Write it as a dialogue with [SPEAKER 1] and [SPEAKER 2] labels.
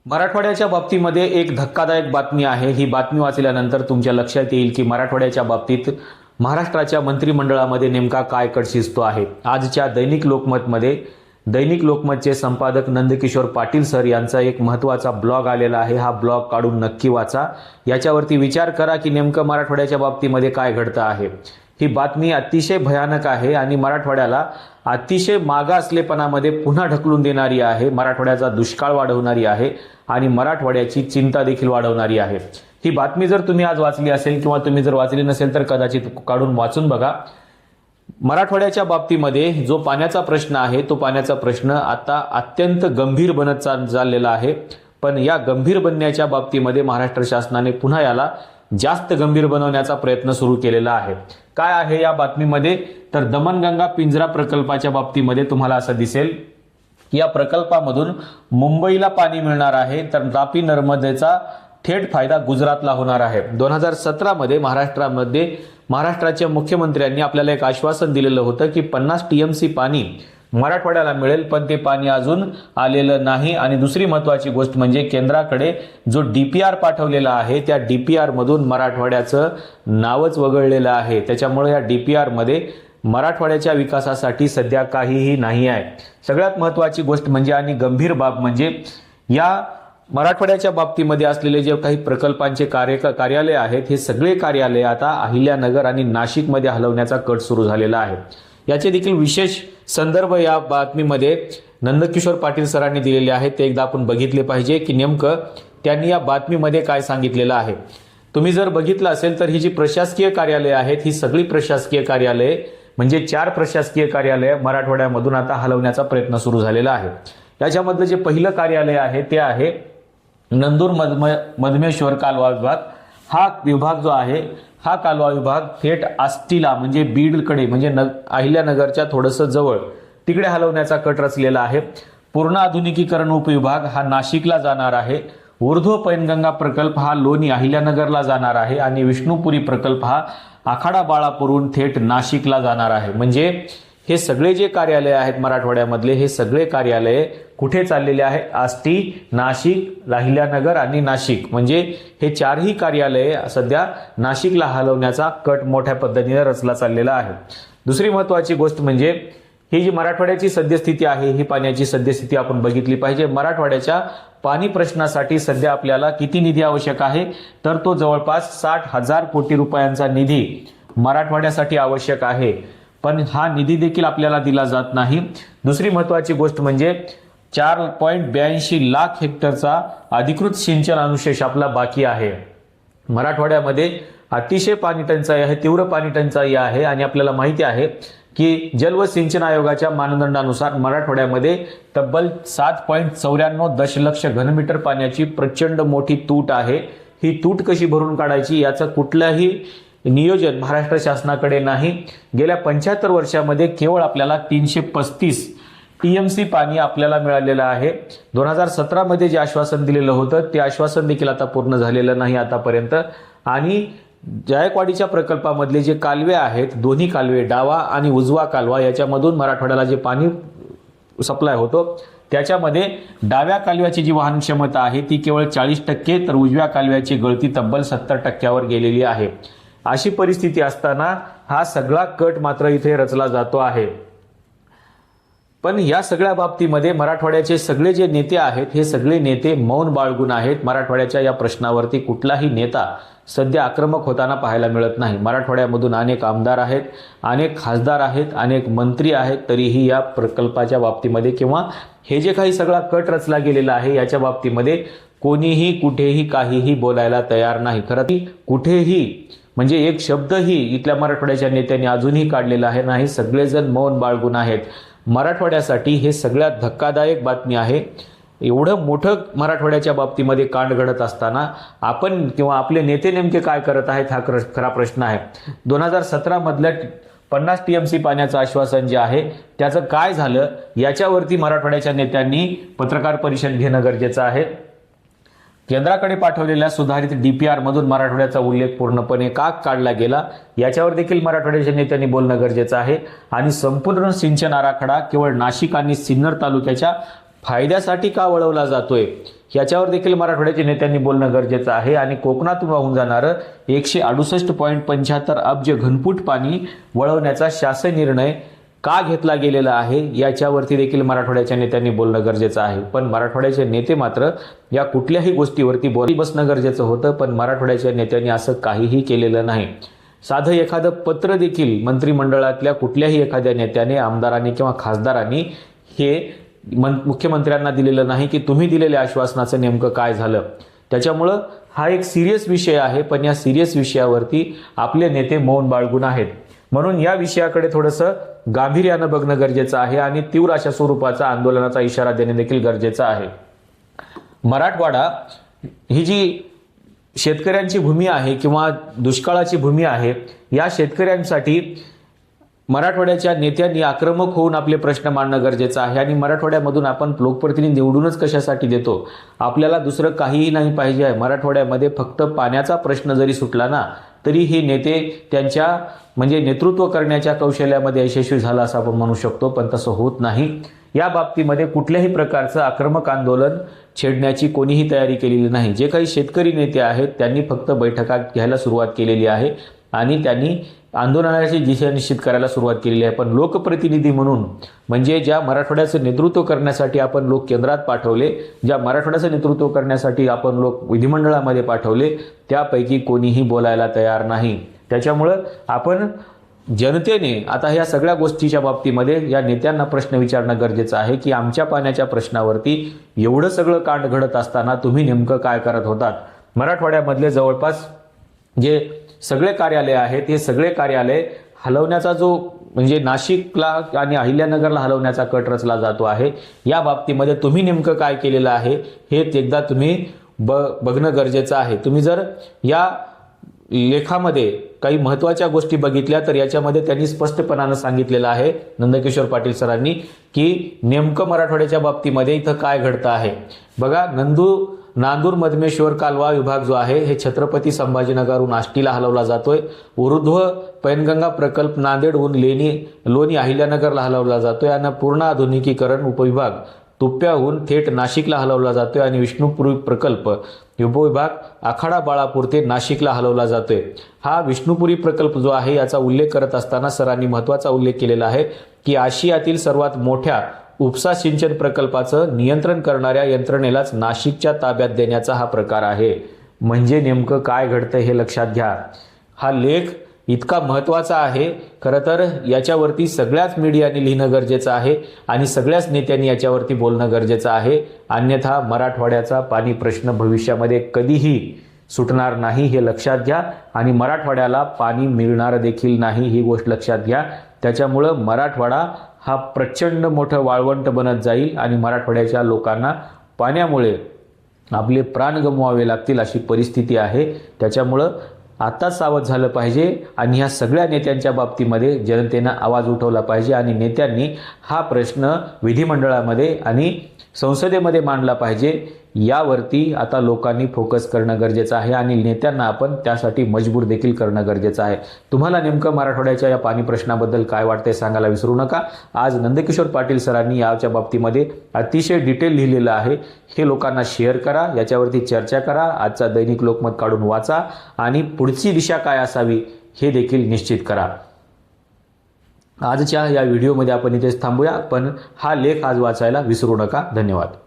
[SPEAKER 1] मराठवाड्याच्या बाबतीमध्ये एक धक्कादायक बातमी आहे। ही बातमी वाचल्यानंतर तुमच्या लक्षात येईल की मराठवाड्याच्या बाबतीत महाराष्ट्राच्या मंत्रिमंडळामध्ये नेमका काय कट शिजतो आहे। आजच्या दैनिक लोकमतचे संपादक नंदकिशोर पाटील सर यांचा एक महत्त्वाचा ब्लॉग आलेला आहे। हा ब्लॉग काढून नक्की वाचा। याच्यावरती विचार करा की नेमकं मराठवाड्याच्या बाबतीमध्ये काय घडतं आहे। ही बातमी अतिशय भयानक आहे आणि मराठवाड्याला अतिशय मागासलेपणामध्ये पुन्हा ढकलून देणारी आहे। मराठवाड्याचा दुष्काळ वाढवणारी आहे आणि मराठवाड्याची चिंता देखील वाढवणारी आहे। ही बातमी जर तुम्ही आज वाचली असेल किंवा तुम्ही जर वाचली नसेल तर कदाचित काढून वाचून बघा। मराठवाड्याच्या बाबतीमध्ये जो पाण्याचा प्रश्न आहे तो पाण्याचा प्रश्न आता अत्यंत गंभीर बनत चाललेला आहे। पण या गंभीर बनण्याच्या बाबतीमध्ये महाराष्ट्र शासनाने पुन्हा याला जास्त गंभीर बनवण्याचा प्रयत्न सुरू केलेला आहे। काय आहे या बातमीमध्ये तर दमनगंगा पिंजरा प्रकल्पाच्या बाबतीमध्ये तुम्हाला असं दिसेल की या प्रकल्पामधून मुंबईला पाणी मिळणार आहे तर तापी नर्मदेचा थेट फायदा गुजरातला होणार आहे। 2017 मध्ये महाराष्ट्राच्या मुख्यमंत्र्यांनी आपल्याला एक आश्वासन दिलेलं होतं की 50 टीएमसी पाणी मराठवाड्याला मिळेल, पण ते पाणी अजून आलेलं नाही। आणि दुसरी महत्त्वाची गोष्ट म्हणजे केंद्राकडे जो डीपीआर पाठवलेला आहे त्या डीपीआर मधून मराठवाड्याचं नावच वगळलेलं आहे। त्याच्यामुळे या डीपीआर मध्ये मराठवाड्याच्या विकासासाठी सध्या काहीही नाही आहे। सगळ्यात महत्त्वाची गोष्ट म्हणजे आणि गंभीर बाब म्हणजे या मराठवाड्याच्या बाबतीमध्ये असलेले जे काही प्रकल्पांचे कार्यालय आहेत हे सगळे कार्यालय आता अहिल्यानगर आणि नाशिकमध्ये हलवण्याचा कट सुरू झालेला आहे। याचे देखील विशेष संदर्भ या बातमीमध्ये नंदकिशोर पाटील सरांनी दिलेले आहेत। ते एकदा आपण बघितले पाहिजे की नेमकं त्यांनी या बातमीमध्ये काय सांगितलेलं आहे। तुम्ही जर बघितलं असेल तर ही जी प्रशासकीय कार्यालय आहेत ही सगळी प्रशासकीय कार्यालय म्हणजे 4 प्रशासकीय कार्यालय मराठवाड्यामधून आता हलवण्याचा प्रयत्न सुरू झालेला आहे। याच्यामधलं जे पहिलं कार्यालय आहे ते आहे नंदूर मधमेश्वर कालवा विभाग। हा विभाग जो आहे हा कालवा विभाग थेट आष्टीला म्हणजे बीडकडे म्हणजे अहिल्यानगरच्या थोडंसं जवळ तिकडे हलवण्याचा कट रचलेला आहे। पूर्ण आधुनिकीकरण उपविभाग हा नाशिकला जाणार आहे। ऊर्ध्व पैनगंगा प्रकल्प हा लोणी अहिल्यानगरला जाणार आहे आणि विष्णुपुरी प्रकल्प हा आखाडा बाळापूरहून थेट नाशिकला जाणार आहे। म्हणजे हे सगळे जे कार्यालय आहेत मराठवाड्यामधले हे सगळे कार्यालय कुठे चाललेले आहे? आष्टी, नाशिक, अहिल्यानगर आणि नाशिक म्हणजे हे 4ही कार्यालय सध्या नाशिकला हलवण्याचा कट मोठ्या पद्धतीने रचला चाललेला आहे। दुसरी महत्त्वाची गोष्ट म्हणजे ही जी मराठवाड्याची सद्यस्थिती आहे ही पाण्याची सद्यस्थिती आपण बघितली पाहिजे। मराठवाड्याच्या पाणी प्रश्नासाठी सध्या आपल्याला किती निधी आवश्यक आहे तर तो जवळपास 60,000 कोटी रुपयांचा निधी मराठवाड्यासाठी आवश्यक आहे, पण हा निधी देखील आपल्याला दिला जात नाही। दुसरी महत्त्वाची गोष्ट म्हणजे 4.82 लाख हेक्टरचा अधिकृत सिंचन अनुशेष आपला बाकी आहे। मराठवाड्यामध्ये अतिशय पाणी टंचाई आहे, तीव्र पाणी टंचाई आहे आणि आपल्याला माहिती आहे की जल व सिंचन आयोगाच्या मानदंडानुसार मराठवाड्यामध्ये तब्बल 7.94 दशलक्ष घनमीटर पाण्याची प्रचंड मोठी तूट आहे। ही तूट कशी भरून काढायची याचं कुठलंही नियोजन महाराष्ट्र शासनाकडे नाही। गेल्या 75 वर्षामध्ये केवळ आपल्याला 335 टीएमसी पाणी आपल्याला मिळालेलं आहे। 2017 मध्ये जे आश्वासन दिलेलं होतं ते आश्वासन देखील आता पूर्ण झालेलं नाही आतापर्यंत। आणि जायकवाडीच्या प्रकल्पामधले जे कालवे आहेत दोन्ही कालवे डावा आणि उजवा कालवा याच्यामधून मराठवाड्याला जे पाणी सप्लाय होतो त्याच्यामध्ये डाव्या कालव्याची जी वाहन क्षमता आहे ती केवळ 40% तर उजव्या कालव्याची गळती तब्बल 70%वर गेलेली आहे। अशी परिस्थिती असताना हा सगळा कट मात्र इथे रचला जातो आहे। पण या सगळ्या बाबतीमध्ये मराठवाड्याचे सगळे जे नेते आहेत हे सगळे नेते मौन बाळगून आहेत। मराठवाड्याच्या या प्रश्नावरती कुठलाही नेता सध्या आक्रमक होताना पाहायला मिळत नाही। मराठवाड्यामधून अनेक आमदार आहेत, अनेक खासदार आहेत, अनेक मंत्री आहेत, तरीही या प्रकल्पाच्या बाबतीमध्ये किंवा हे जे काही सगळा कट रचला गेलेला आहे याच्या बाबतीमध्ये कोणीही कुठेही काहीही बोलायला तयार नाही। खरं कुठेही म्हणजे एक शब्दही इथल्या मराठवाड्याच्या नेत्यांनी अजूनही काढलेला आहे नाही। सगळेजण मौन बाळगून आहेत। मराठवाड्यासाठी हे सगळ्यात धक्कादायक बातमी आहे। एवढं मोठं मराठवाड्याच्या बाबतीमध्ये कांड घडत असताना आपण किंवा आपले नेते नेमके काय करत आहेत हा खरा प्रश्न आहे। 2017 मधल्या 50 टीएमसी पाण्याचं आश्वासन जे आहे त्याचं काय झालं याच्यावरती मराठवाड्याच्या नेत्यांनी पत्रकार परिषद घेणं गरजेचं आहे। केंद्राकडे पाठवलेल्या सुधारित डीपीआर मधून मराठवाड्याचा उल्लेख पूर्णपणे का काढला गेला याच्यावर देखील मराठवाड्याच्या नेत्यांनी बोलणं गरजेचं आहे। आणि संपूर्ण सिंचन आराखडा केवळ नाशिक आणि सिन्नर तालुक्याच्या फायद्यासाठी का वळवला जातोय याच्यावर देखील मराठवाड्याच्या नेत्यांनी बोलणं गरजेचं आहे। आणि कोकणातून वाहून जाणारं 168.75 अब्ज घनफूट पाणी वळवण्याचा शासन निर्णय का घेतला गेलेला आहे याच्यावरती देखील मराठवाड्याच्या नेत्यांनी बोलणं गरजेचं आहे। पण मराठवाड्याचे नेते मात्र या कुठल्याही गोष्टीवरती बोली बसणं गरजेचं होतं, पण मराठवाड्याच्या नेत्यांनी असं काहीही केलेलं नाही। साधं एखादं पत्र देखील मंत्रिमंडळातल्या कुठल्याही एखाद्या नेत्याने, आमदारांनी किंवा खासदारांनी हे मुख्यमंत्र्यांना दिलेलं नाही की तुम्ही दिलेल्या आश्वासनाचं नेमकं काय झालं। त्याच्यामुळं हा एक सिरियस विषय आहे, पण या सिरियस विषयावरती आपले नेते मौन बाळगून आहेत। म्हणून या विषयाकडे थोडंसं गांभीर्यानं बघणं गरजेचं आहे आणि तीव्र अशा स्वरूपाचा आंदोलनाचा इशारा देणे देखील गरजेचं आहे। मराठवाडा ही जी शेतकऱ्यांची भूमी आहे किंवा दुष्काळाची भूमी आहे, या शेतकऱ्यांसाठी मराठवाड्याच्या नेत्यांनी आक्रमक होऊन आपले प्रश्न मांडणं गरजेचं आहे। आणि मराठवाड्यामधून आपण लोकप्रतिनिधी निवडूनच कशासाठी देतो, आपल्याला दुसरं काहीही नाही पाहिजे आहे। मराठवाड्यामध्ये फक्त पाण्याचा प्रश्न जरी सुटला ना तरी हे नेते त्यांच्या नेतृत्व करण्याच्या कौशल्यामध्ये यशस्वी झाला असं आपण म्हणू शकतो, पण तसं होत नाही। या बाबतीमध्ये कुठल्याही प्रकारचं आक्रमक आंदोलन छेडण्याची कोणीही तयारी केलेली नाही। जे काही शेतकरी नेते आहेत त्यांनी फक्त बैठका घ्यायला सुरुवात केलेली आहे आणि त्यांनी आंदोलनाची दिशा निश्चित करायला सुरुवात केलेली आहे। पण लोकप्रतिनिधी म्हणून ज्या मराठवाड्याचं नेतृत्व करण्यासाठी आपण लोक केंद्रात पाठवले, ज्या मराठवाड्याचं नेतृत्व करण्यासाठी आपण लोक विधिमंडळामध्ये पाठवले, त्यापैकी कोणीही बोलायला तयार नाही। त्याच्यामुळं आपण जनतेने आता ह्या सगळ्या गोष्टीच्या बाबतीमध्ये या नेत्यांना प्रश्न विचारणं गरजेचं आहे की आमच्या पाण्याच्या प्रश्नावरती एवढं सगळं कांड घडत असताना तुम्ही नेमकं काय करत होतात। मराठवाड्यामधले जवळपास जे सगळे कार्यालय आहेत हे सगळे कार्यालय हलवण्याचा जो नाशिकला आणि अहिल्यानगरला हलवण्याचा कट रचला जातो आहे। या बाबतीमध्ये तुम्ही नेमकं काय केलेलं आहे हे एकदा तुम्ही बघणं गरजेचं आहे। तुम्ही जर या लेखामध्ये काही महत्त्वाच्या गोष्टी बघितल्या तर याच्यामध्ये त्यांनी स्पष्टपणानं सांगितलेलं आहे, नंदकिशोर पाटील सरांनी, की नेमकं मराठवाड्याच्या बाबतीमध्ये इथं काय घडतं आहे। बघा, नांदूर मधमेश्वर कालवा विभाग जो आहे हे छत्रपती संभाजीनगरहून आष्टीला हलवला जातोय। ऊर्ध्व पैनगंगा प्रकल्प नांदेडहून लोणी अहिल्यानगरला हलवला जातोय आणि पूर्ण आधुनिकीकरण उपविभाग तुप्याहून थेट नाशिकला हलवला जातोय आणि विष्णुपुरी प्रकल्प उपविभाग आखाडा बाळापूर ते नाशिकला हलवला जातोय। हा विष्णुपुरी प्रकल्प जो आहे याचा उल्लेख करत असताना सरांनी महत्त्वाचा उल्लेख केलेला आहे की आशियातील सर्वात मोठ्या उपसा सिंचन प्रकल्पाचं नियंत्रण करणाऱ्या यंत्रणेलाच नाशिकच्या ताब्यात देण्याचा हा प्रकार आहे। नेमकं काय घडतं हे लक्षात घ्या। हा लेख इतका महत्त्वाचा आहे, खरं तर याच्यावरती सगळ्याच मीडियाने लिहिणं गरजेचं आहे आणि सगळ्याच नेत्यांनी याच्यावरती बोलणं गरजेचं आहे। अन्यथा मराठवाड्याचा पाणी प्रश्न भविष्यामध्ये कधीही सुटणार नाही हे लक्षात घ्या आणि मराठवाड्याला पाणी मिळणार देखील नाही ही गोष्ट लक्षात घ्या। त्याच्यामुळं मराठवाडा हा प्रचंड मोठं वाळवंट बनत जाईल आणि मराठवाड्याच्या लोकांना पाण्यामुळे आपले प्राण गमवावे लागतील अशी परिस्थिती आहे। त्याच्यामुळं आताच सावध झालं पाहिजे आणि ह्या सगळ्या नेत्यांच्या बाबतीमध्ये जनतेनं आवाज उठवला पाहिजे आणि नेत्यांनी हा प्रश्न विधिमंडळामध्ये आणि संसदेमध्ये मांडला पाहिजे। यावरती आता लोकांनी फोकस करणं गरजेचं आहे आणि नेत्यांना आपण त्यासाठी मजबूर देखील करणं गरजेचं आहे। तुम्हाला नेमकं मराठवाड्याच्या या पाणी प्रश्नाबद्दल काय वाटतंय सांगायला विसरू नका। आज नंदकिशोर पाटील सरांनी याच्या बाबतीमध्ये अतिशय डिटेल लिहिलेलं आहे, हे लोकांना शेअर करा, याच्यावरती चर्चा करा, आजचा दैनिक लोकमत काढून वाचा आणि पुढची दिशा काय असावी हे देखील निश्चित करा। आजच्या या व्हिडिओमध्ये आपण इथेच थांबूया, पण हा लेख आज वाचायला विसरू नका। धन्यवाद।